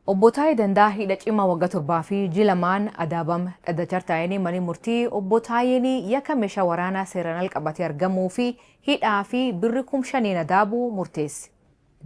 Obbo Taayee Dandaa hidha cimaa waggaa torbaa fi jilamaan adaabam dhaddachaartaayanii manii murtii obbo Taayeen yakka meeshaa waraanaa seeraan al qabatee argamuu fi hidhaa fi birri 5,000 adaabuu murteesse.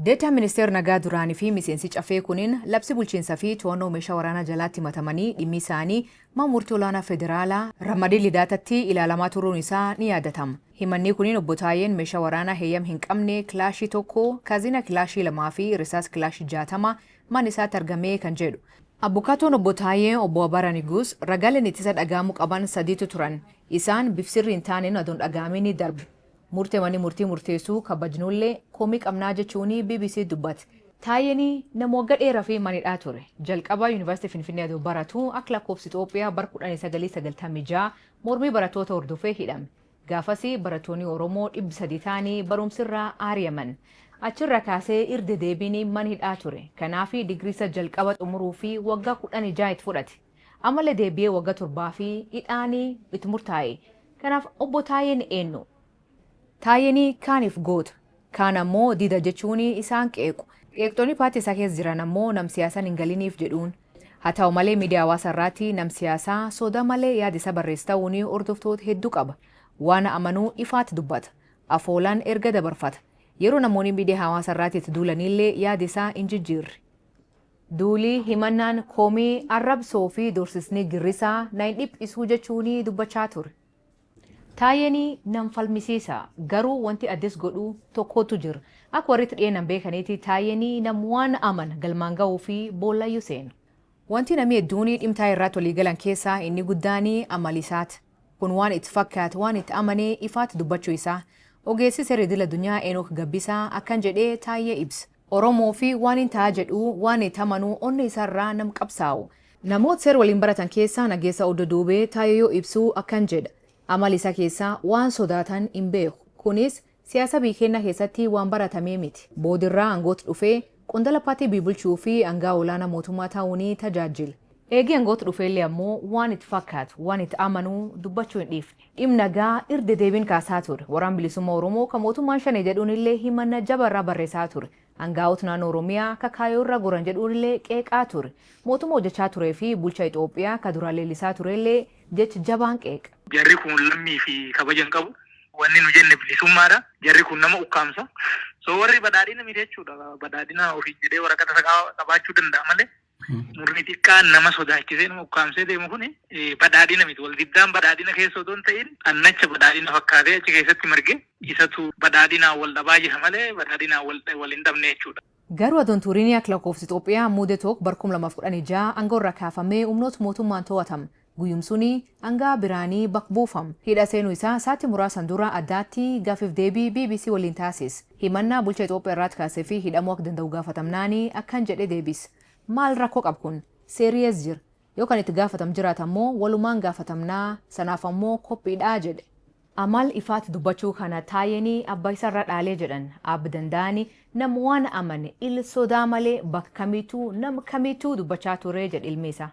Deetaa ministeera nagaa duraanii fi miseensi cafee kuniin labsi bulchiinsaa fi to'annoo meeshaa waraanaa jalaatti himatamanii dhimmi isaanii mana murtii olaanaa federaalaa Ramadii Lidaatatti ilaalamaa turuun isaa ni yaadatama. Himanni kuniin obbo Taayeen meeshaa waraanaa heeyyam hin qabne kilaashii tokko, kaazina kilaashii 2 fi risaas kilaashii 60 mana isaatti argamee kan jedhu. Abbukaatoon obbo Taayeen obbo Abaraa Niguus ragaaleen ittisa dhagaamuu qaban 3 turan. Isaan bifsirri hin taaneen aduun dhagaamee ni darbu. Murteewwan murtii murteessuu kabajnullee komii qabnaa jechuun BBC dubbate. Taayeen nama waggaa dheeraa fi manidhaa ture. Jalqaba Yuunivarsiitii Finfinnee aduu baratu akka lakkoofsa Itoophiyaa bara 1996 mormii barattoota hordofee hidhame. Gaafasii barattoonni Oromoo 300 ta'anii barumsirraa ari'aman. Achirra kaasee irra deebiin mana hidhaa ture. Kanaaf digriisa jalqaba xumuruu fi waggaa 16 itti fudhate. Ammallee deebi'ee waggaa 7 fi hidhaanii itti murtaa'e. Kanaaf obbo Taayeen eenyu? Taayeen kaaniif goota. Kaan ammoo dida jechuun isaan qeequ. Qeeqxoonni paartii isaa keessa jiran ammoo nam siyaasaan hin galiniif jedhuun. Haa ta'u malee miidiyaa hawaasaa irratti nam siyaasaa soda malee yaada isa barreessa ta'uun hordoftoota hedduu qaba. Waan amanuu ifaatti dubbata. Afoolaan erga dabarfata. Yeroo namoonni miidiyaa hawaasaa irratti itti duulanillee yaada isaa hin jijjiirre. Duulii himannaan komii arrabsoo fi doorsisni girrisaa na hin dhiphisuu jechuun dubbachaa ture. Taayeen nam falmisiisa garuu wanti addes godhuu tokkotu jira. Akka warri dhiyeenan beekaniiti Taayeen nam waan aman galmaan ga'uu fi boollayyuu seenu. Wanti namni hedduun dhimtaa irratti walii galan keessaa inni guddaan amalisaati. Kun waan itti fakkaatu waan itti amanee ifaatti dubbachuu isaa. Ogeessi seera idil addunyaa Enook Gabbisaa akkan jedhee Taayee ibsa. Oromoo fi waan hin ta'a jedhu waan itti amanuu onni isaarraa nam qabsaa'u. Namoota seera waliin baratan keessaa nageessa odda duubee Taayee yoo ibsuu akkan jedha. Amali isaa keessaa waan sodaatan hin beeku. Kunis siyaasa biyya keenya keessatti waan baratamee miti. Boodirraa aangoota dhufee qondala paartii bulchuu fi aangaa olaanaa mootummaa ta'uun tajaajila. Eegee aangoota dhufeellee ammoo waan itti fakkaatu waan itti amanuu dubbachuu hin dhiifne. Dhimma nagaa irra deebiin kaasaa ture. Waraan bilisummaa Oromoo kan mootummaan shanee jedhuunillee himanna jabarraa barreessaa ture. Aangaa'ota naannoo Oromiyaa kakaayoo irra goran jedhuunillee qeeqaa ture. Mootummaa hojjechaa turee fi bulchaa Itoophiyaa kan duraan leellisaa turellee jecha jabaan qeeqa. Jarri kun lammii fi kabajan qabu. Wanni nu jenne bilisummaadha. Jarri kun nama ukkaamsa. So warri badhaadhina miti jechuudha. Badhaadhina ofii jedhee waraqata qabaachuu danda'a malee. Murni xiqqaan nama sodaachisee nama ukkaamsee deemu kun badhaadhina miti. Waldiddaan badhaadhina keessa otoo hin ta'in annacha badhaadhina fakkaatee achi keessatti marge isatu badhaadhinaan wal dhabaa jira malee badhaadhinaan wal hin dhabne jechuudha. Garuu adoon turiinii akka lakkoofsa Itoophiyaa muudee tokko bara 2016 aangoo irra kaafamee humnoota mootummaan to'atama. Guyyumsuun aangaa biraanii bakka buufama. Hidha seenuu isaa sa'aatii muraasan dura addaatti gaafiif deebii BBC waliin taasise. Himannaa bulchaa Itoophiyaa irratti kaasee fi hidhamuu akka danda'u gaafatamnaanii akkan jedhee deebise. Maal rakkoo qabu kun? Seeriyees jira. Yookaan itti gaafatam jiraata ammoo walumaan gaafatamnaa sanaaf ammoo qophiidhaa jedhe. Amal ifaatti dubbachuu kana Taayeen abbaa isaarra dhaalee jedhan abbi danda'anii nama waan amane il sodaa malee bakka kamiituu nama kamiituu dubbachaa ture jedhe ilmi isaa.